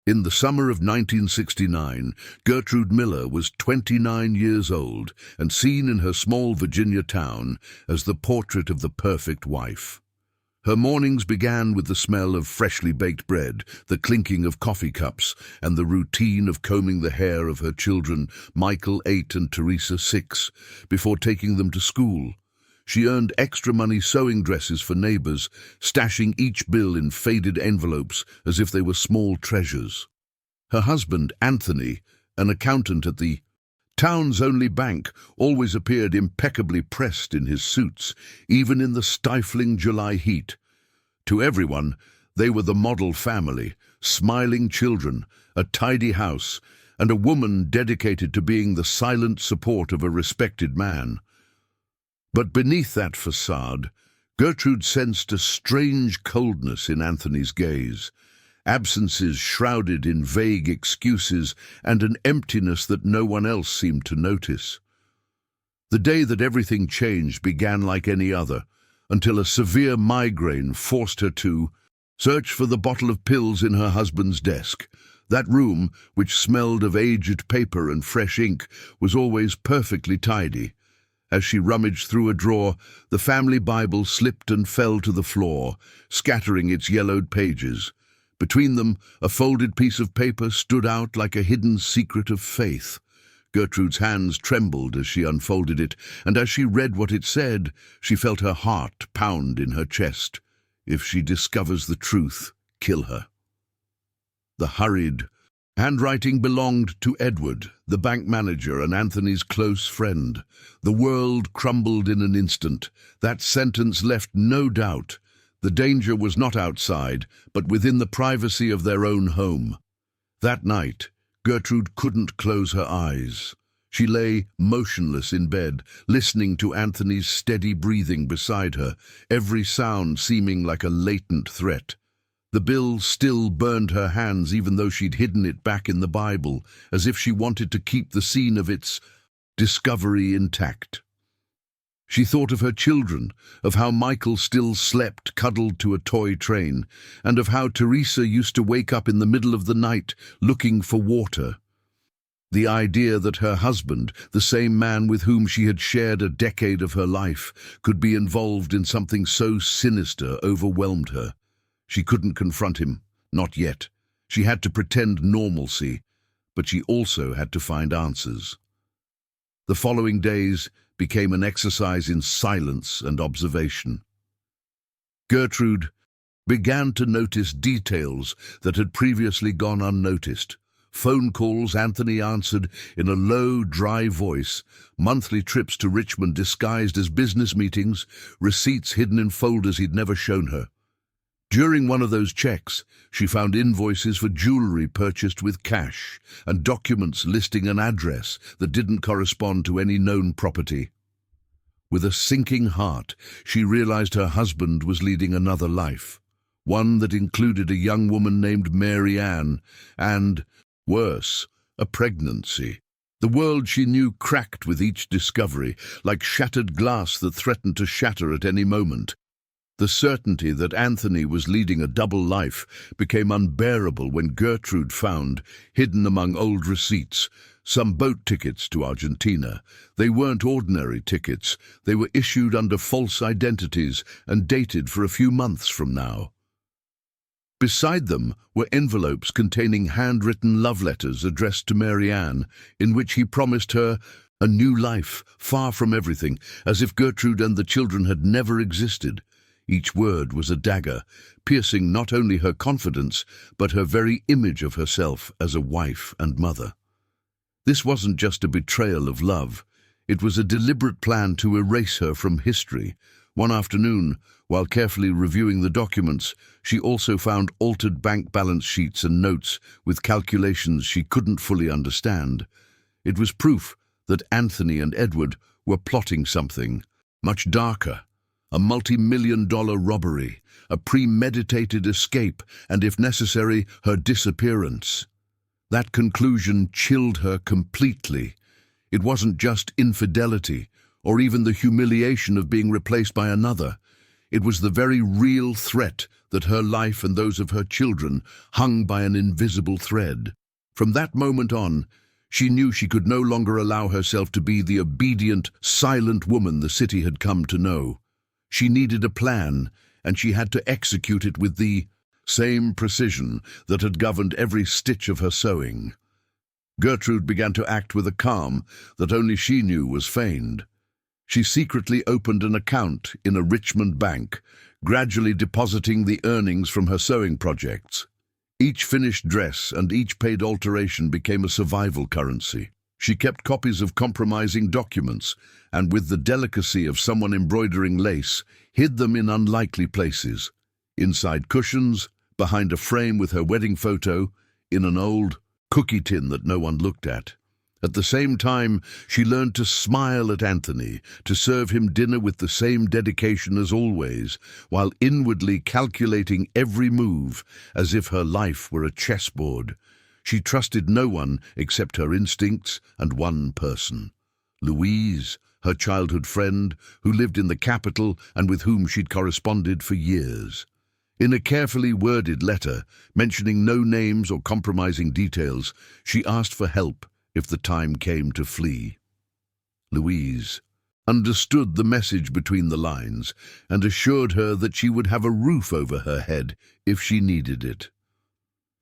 In the summer of 1969, Gertrude Miller was 29 years old and seen in her small Virginia town as the portrait of the perfect wife. Her mornings began with the smell of freshly baked bread, the clinking of coffee cups, and the routine of combing the hair of her children, Michael, 8, and Teresa, 6, before taking them to school. She earned extra money sewing dresses for neighbors, stashing each bill in faded envelopes as if they were small treasures. Her husband, Anthony, an accountant at the town's only bank, always appeared impeccably pressed in his suits, even in the stifling July heat. To everyone, they were the model family, smiling children, a tidy house, and a woman dedicated to being the silent support of a respected man. But beneath that facade, Gertrude sensed a strange coldness in Anthony's gaze, absences shrouded in vague excuses and an emptiness that no one else seemed to notice. The day that everything changed began like any other, until a severe migraine forced her to search for the bottle of pills in her husband's desk. That room, which smelled of aged paper and fresh ink, was always perfectly tidy. As she rummaged through a drawer, the family Bible slipped and fell to the floor, scattering its yellowed pages. Between them, a folded piece of paper stood out like a hidden secret of faith. Gertrude's hands trembled as she unfolded it, and as she read what it said, she felt her heart pound in her chest. If she discovers the truth, kill her. The hurried handwriting belonged to Edward, the bank manager and Anthony's close friend. The world crumbled in an instant. That sentence left no doubt. The danger was not outside, but within the privacy of their own home. That night, Gertrude couldn't close her eyes. She lay motionless in bed, listening to Anthony's steady breathing beside her, every sound seeming like a latent threat. The bill still burned her hands even though she'd hidden it back in the Bible, as if she wanted to keep the scene of its discovery intact. She thought of her children, of how Michael still slept cuddled to a toy train, and of how Teresa used to wake up in the middle of the night looking for water. The idea that her husband, the same man with whom she had shared a decade of her life, could be involved in something so sinister overwhelmed her. She couldn't confront him, not yet. She had to pretend normalcy, but she also had to find answers. The following days became an exercise in silence and observation. Gertrude began to notice details that had previously gone unnoticed. Phone calls Anthony answered in a low, dry voice, monthly trips to Richmond disguised as business meetings, receipts hidden in folders he'd never shown her. During one of those checks, she found invoices for jewelry purchased with cash and documents listing an address that didn't correspond to any known property. With a sinking heart, she realized her husband was leading another life, one that included a young woman named Mary Ann and, worse, a pregnancy. The world she knew cracked with each discovery, like shattered glass that threatened to shatter at any moment. The certainty that Anthony was leading a double life became unbearable when Gertrude found, hidden among old receipts, some boat tickets to Argentina. They weren't ordinary tickets. They were issued under false identities and dated for a few months from now. Beside them were envelopes containing handwritten love letters addressed to Mary Ann, in which he promised her a new life, far from everything, as if Gertrude and the children had never existed. Each word was a dagger, piercing not only her confidence, but her very image of herself as a wife and mother. This wasn't just a betrayal of love. It was a deliberate plan to erase her from history. One afternoon, while carefully reviewing the documents, she also found altered bank balance sheets and notes with calculations she couldn't fully understand. It was proof that Anthony and Edward were plotting something much darker. A multi-million-dollar robbery, a premeditated escape, and if necessary, her disappearance. That conclusion chilled her completely. It wasn't just infidelity, or even the humiliation of being replaced by another. It was the very real threat that her life and those of her children hung by an invisible thread. From that moment on, she knew she could no longer allow herself to be the obedient, silent woman the city had come to know. She needed a plan, and she had to execute it with the same precision that had governed every stitch of her sewing. Gertrude began to act with a calm that only she knew was feigned. She secretly opened an account in a Richmond bank, gradually depositing the earnings from her sewing projects. Each finished dress and each paid alteration became a survival currency. She kept copies of compromising documents and, with the delicacy of someone embroidering lace, hid them in unlikely places. Inside cushions, behind a frame with her wedding photo, in an old cookie tin that no one looked at. At the same time, she learned to smile at Anthony, to serve him dinner with the same dedication as always, while inwardly calculating every move as if her life were a chessboard. She trusted no one except her instincts and one person, Louise, her childhood friend, who lived in the capital and with whom she'd corresponded for years. In a carefully worded letter, mentioning no names or compromising details, she asked for help if the time came to flee. Louise understood the message between the lines and assured her that she would have a roof over her head if she needed it.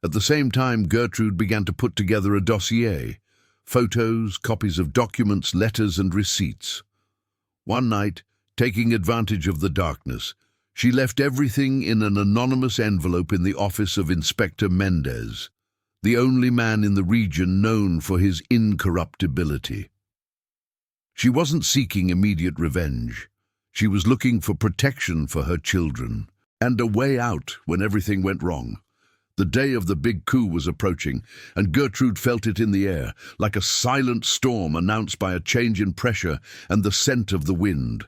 At the same time, Gertrude began to put together a dossier: photos, copies of documents, letters, and receipts. One night, taking advantage of the darkness, she left everything in an anonymous envelope in the office of Inspector Mendez, the only man in the region known for his incorruptibility. She wasn't seeking immediate revenge. She was looking for protection for her children and a way out when everything went wrong. The day of the big coup was approaching, and Gertrude felt it in the air, like a silent storm announced by a change in pressure and the scent of the wind.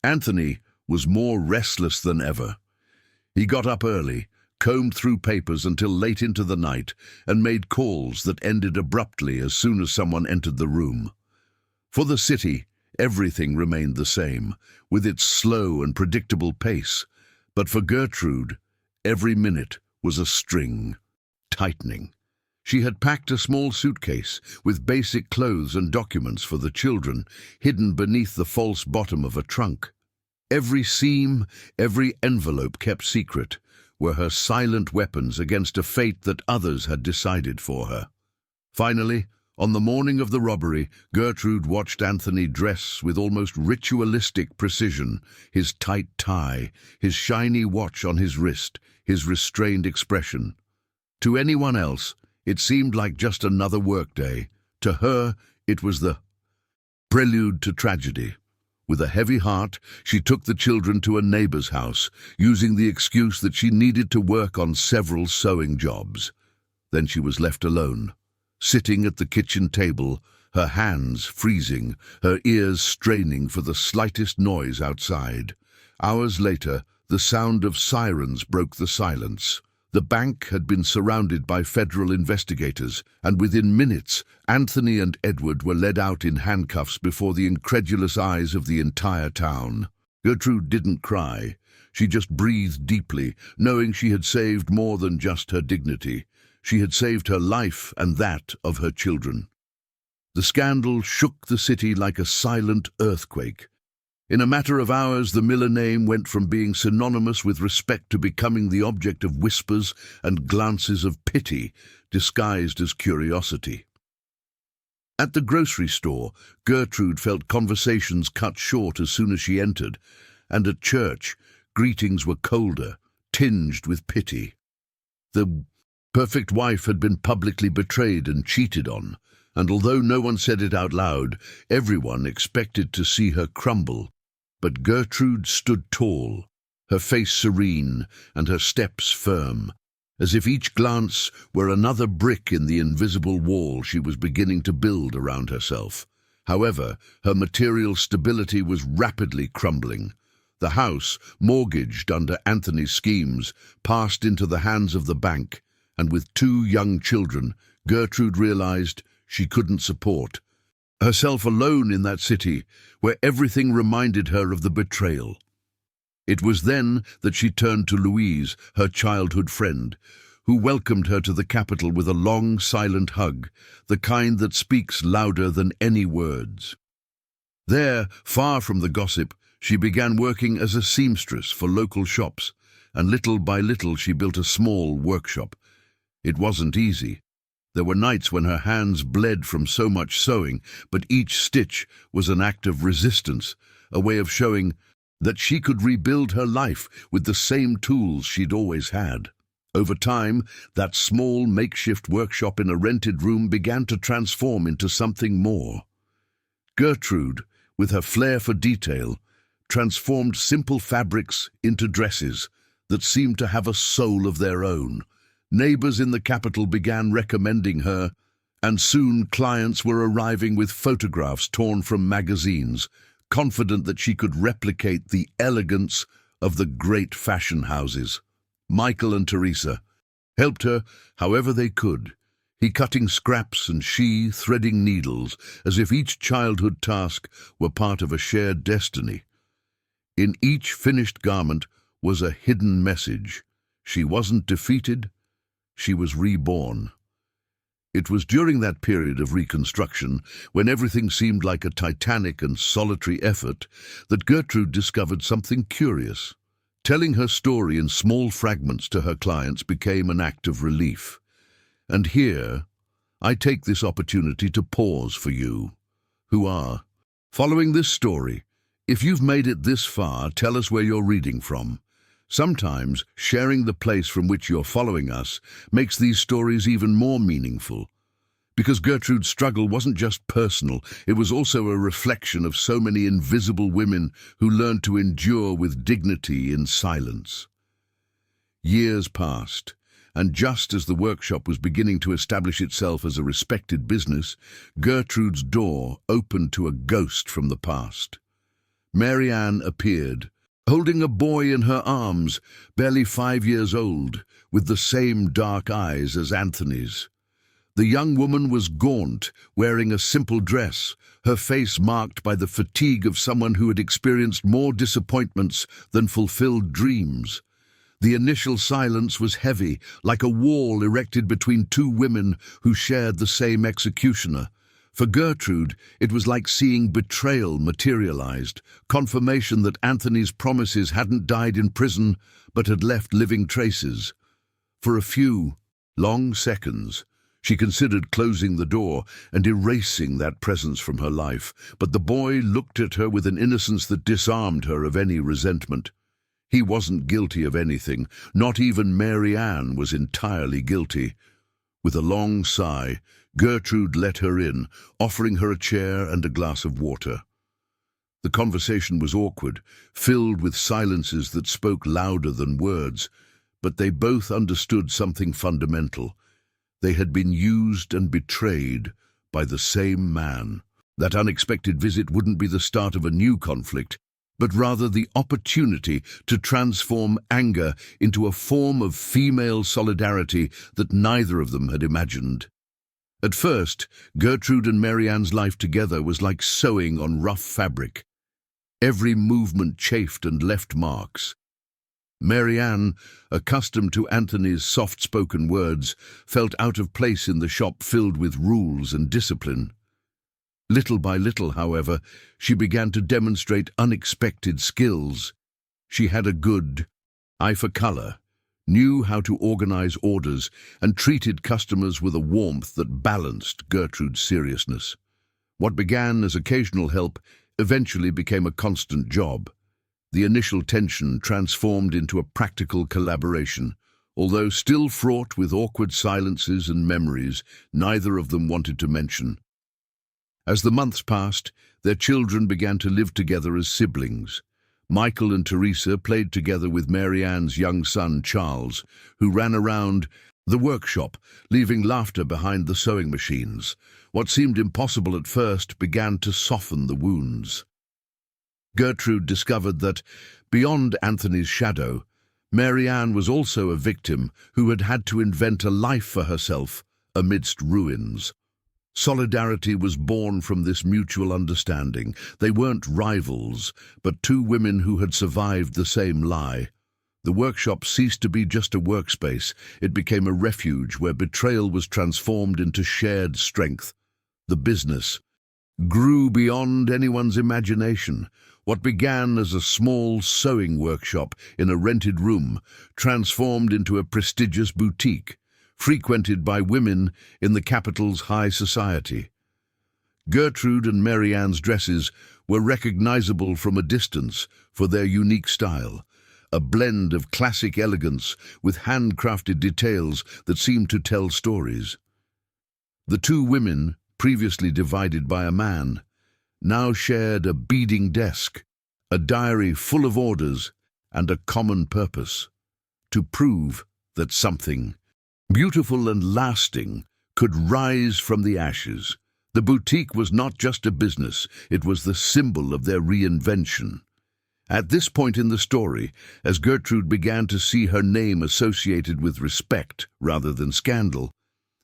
Anthony was more restless than ever. He got up early, combed through papers until late into the night, and made calls that ended abruptly as soon as someone entered the room. For the city, everything remained the same, with its slow and predictable pace, but for Gertrude, every minute was a string, tightening. She had packed a small suitcase with basic clothes and documents for the children, hidden beneath the false bottom of a trunk. Every seam, every envelope kept secret, were her silent weapons against a fate that others had decided for her. Finally, on the morning of the robbery, Gertrude watched Anthony dress with almost ritualistic precision, his tight tie, his shiny watch on his wrist, his restrained expression. To anyone else, it seemed like just another workday. To her, it was the prelude to tragedy. With a heavy heart, she took the children to a neighbor's house, using the excuse that she needed to work on several sewing jobs. Then she was left alone, sitting at the kitchen table, her hands freezing, her ears straining for the slightest noise outside. Hours later, the sound of sirens broke the silence. The bank had been surrounded by federal investigators, and within minutes, Anthony and Edward were led out in handcuffs before the incredulous eyes of the entire town. Gertrude didn't cry. She just breathed deeply, knowing she had saved more than just her dignity. She had saved her life and that of her children. The scandal shook the city like a silent earthquake. In a matter of hours, the Miller name went from being synonymous with respect to becoming the object of whispers and glances of pity, disguised as curiosity. At the grocery store, Gertrude felt conversations cut short as soon as she entered, and at church, greetings were colder, tinged with pity. The perfect wife had been publicly betrayed and cheated on, and although no one said it out loud, everyone expected to see her crumble. But Gertrude stood tall, her face serene and her steps firm, as if each glance were another brick in the invisible wall she was beginning to build around herself. However, her material stability was rapidly crumbling. The house, mortgaged under Anthony's schemes, passed into the hands of the bank, and with 2 young children, Gertrude realized she couldn't support herself alone in that city, where everything reminded her of the betrayal. It was then that she turned to Louise, her childhood friend, who welcomed her to the capital with a long, silent hug, the kind that speaks louder than any words. There, far from the gossip, she began working as a seamstress for local shops, and little by little she built a small workshop. It wasn't easy. There were nights when her hands bled from so much sewing, but each stitch was an act of resistance, a way of showing that she could rebuild her life with the same tools she'd always had. Over time, that small makeshift workshop in a rented room began to transform into something more. Gertrude, with her flair for detail, transformed simple fabrics into dresses that seemed to have a soul of their own. Neighbors in the capital began recommending her, and soon clients were arriving with photographs torn from magazines, confident that she could replicate the elegance of the great fashion houses. Michael and Teresa helped her however they could, he cutting scraps and she threading needles, as if each childhood task were part of a shared destiny. In each finished garment was a hidden message. She wasn't defeated, she was reborn. It was during that period of reconstruction, when everything seemed like a titanic and solitary effort, that Gertrude discovered something curious. Telling her story in small fragments to her clients became an act of relief. And here, I take this opportunity to pause for you, who are following this story. If you've made it this far, tell us where you're reading from. Sometimes, sharing the place from which you're following us makes these stories even more meaningful. Because Gertrude's struggle wasn't just personal, it was also a reflection of so many invisible women who learned to endure with dignity in silence. Years passed, and just as the workshop was beginning to establish itself as a respected business, Gertrude's door opened to a ghost from the past. Mary Ann appeared, holding a boy in her arms, barely 5 years old, with the same dark eyes as Anthony's. The young woman was gaunt, wearing a simple dress, her face marked by the fatigue of someone who had experienced more disappointments than fulfilled dreams. The initial silence was heavy, like a wall erected between two women who shared the same executioner. For Gertrude, it was like seeing betrayal materialized, confirmation that Anthony's promises hadn't died in prison, but had left living traces. For a few long seconds, she considered closing the door and erasing that presence from her life, but the boy looked at her with an innocence that disarmed her of any resentment. He wasn't guilty of anything, not even Mary Ann was entirely guilty. With a long sigh, Gertrude let her in, offering her a chair and a glass of water. The conversation was awkward, filled with silences that spoke louder than words, but they both understood something fundamental. They had been used and betrayed by the same man. That unexpected visit wouldn't be the start of a new conflict, but rather the opportunity to transform anger into a form of female solidarity that neither of them had imagined. At first, Gertrude and Mary Ann's life together was like sewing on rough fabric. Every movement chafed and left marks. Mary Ann, accustomed to Anthony's soft-spoken words, felt out of place in the shop filled with rules and discipline. Little by little, however, she began to demonstrate unexpected skills. She had a good eye for color, knew how to organize orders, and treated customers with a warmth that balanced Gertrude's seriousness. What began as occasional help eventually became a constant job. The initial tension transformed into a practical collaboration. Although still fraught with awkward silences and memories neither of them wanted to mention. As the months passed, their children began to live together as siblings. Michael and Teresa played together with Mary Ann's young son, Charles, who ran around the workshop, leaving laughter behind the sewing machines. What seemed impossible at first began to soften the wounds. Gertrude discovered that, beyond Anthony's shadow, Mary Ann was also a victim who had had to invent a life for herself amidst ruins. Solidarity was born from this mutual understanding. They weren't rivals, but two women who had survived the same lie. The workshop ceased to be just a workspace. It became a refuge where betrayal was transformed into shared strength. The business grew beyond anyone's imagination. What began as a small sewing workshop in a rented room transformed into a prestigious boutique, frequented by women in the capital's high society. Gertrude and Mary Ann's dresses were recognizable from a distance for their unique style, a blend of classic elegance with handcrafted details that seemed to tell stories. The two women, previously divided by a man, now shared a beading desk, a diary full of orders, and a common purpose: to prove that something beautiful and lasting could rise from the ashes. The boutique was not just a business, it was the symbol of their reinvention. At this point in the story, as Gertrude began to see her name associated with respect rather than scandal,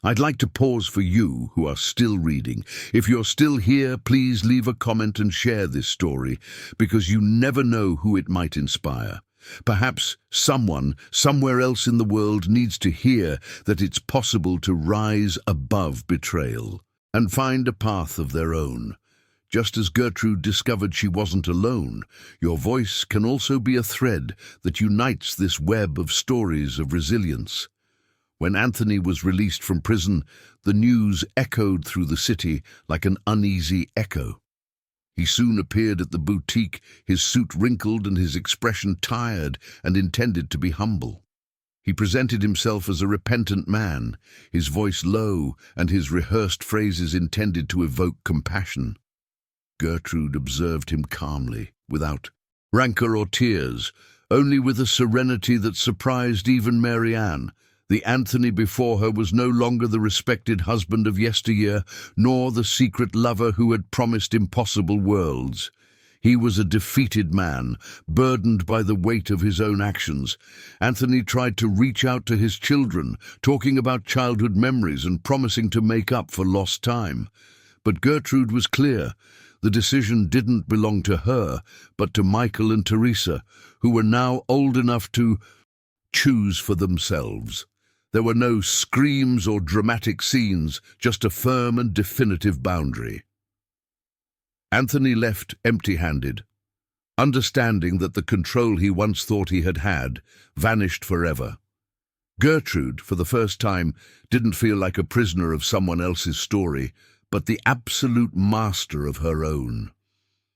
I'd like to pause for you who are still reading. If you're still here, please leave a comment and share this story, because you never know who it might inspire. Perhaps someone, somewhere else in the world, needs to hear that it's possible to rise above betrayal and find a path of their own. Just as Gertrude discovered she wasn't alone, your voice can also be a thread that unites this web of stories of resilience. When Anthony was released from prison, the news echoed through the city like an uneasy echo. He soon appeared at the boutique, his suit wrinkled and his expression tired and intended to be humble. He presented himself as a repentant man, his voice low and his rehearsed phrases intended to evoke compassion. Gertrude observed him calmly, without rancor or tears, only with a serenity that surprised even Mary Ann. The Anthony before her was no longer the respected husband of yesteryear, nor the secret lover who had promised impossible worlds. He was a defeated man, burdened by the weight of his own actions. Anthony tried to reach out to his children, talking about childhood memories and promising to make up for lost time. But Gertrude was clear. The decision didn't belong to her, but to Michael and Teresa, who were now old enough to choose for themselves. There were no screams or dramatic scenes, just a firm and definitive boundary. Anthony left empty-handed, understanding that the control he once thought he had vanished forever. Gertrude, for the first time, didn't feel like a prisoner of someone else's story, but the absolute master of her own.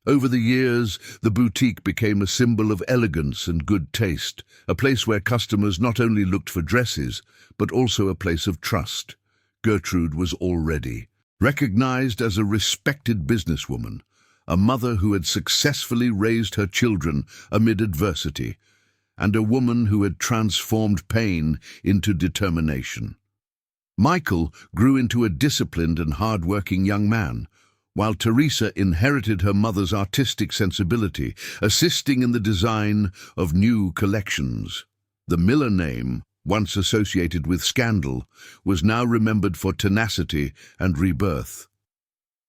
Over the years, the boutique became a symbol of elegance and good taste, a place where customers not only looked for dresses, but also a place of trust. Gertrude was already recognized as a respected businesswoman, a mother who had successfully raised her children amid adversity, and a woman who had transformed pain into determination. Michael grew into a disciplined and hard-working young man, while Teresa inherited her mother's artistic sensibility, assisting in the design of new collections. The Miller name, once associated with scandal, was now remembered for tenacity and rebirth.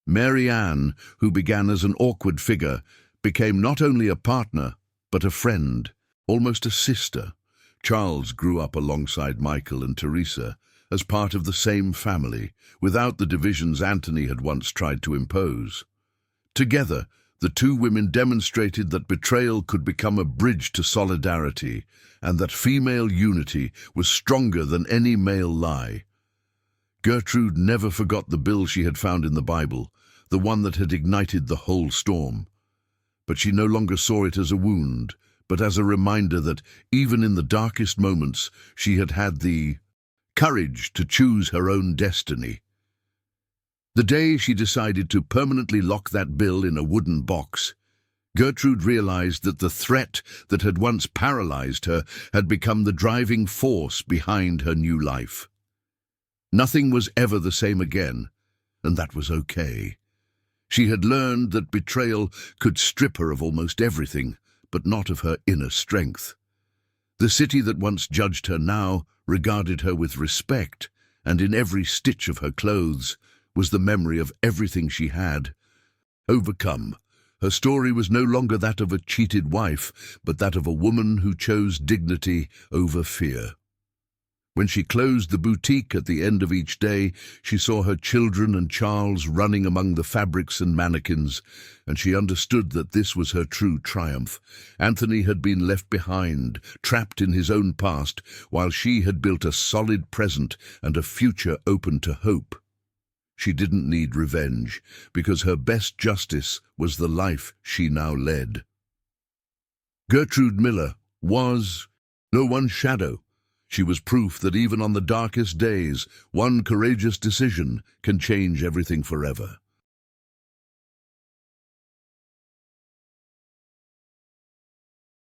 Mary Ann, who began as an awkward figure, became not only a partner, but a friend, almost a sister. Charles grew up alongside Michael and Teresa, as part of the same family, without the divisions Anthony had once tried to impose. Together, the two women demonstrated that betrayal could become a bridge to solidarity, and that female unity was stronger than any male lie. Gertrude never forgot the bill she had found in the Bible, the one that had ignited the whole storm. But she no longer saw it as a wound, but as a reminder that, even in the darkest moments, she had had the courage to choose her own destiny. The day she decided to permanently lock that bill in a wooden box, Gertrude realized that the threat that had once paralyzed her had become the driving force behind her new life. Nothing was ever the same again, and that was okay. She had learned that betrayal could strip her of almost everything, but not of her inner strength. The city that once judged her now regarded her with respect, and in every stitch of her clothes was the memory of everything she had. Overcome, her story was no longer that of a cheated wife, but that of a woman who chose dignity over fear. When she closed the boutique at the end of each day, she saw her children and Charles running among the fabrics and mannequins, and she understood that this was her true triumph. Anthony had been left behind, trapped in his own past, while she had built a solid present and a future open to hope. She didn't need revenge, because her best justice was the life she now led. Gertrude Miller was no one's shadow. She was proof that even on the darkest days, one courageous decision can change everything forever.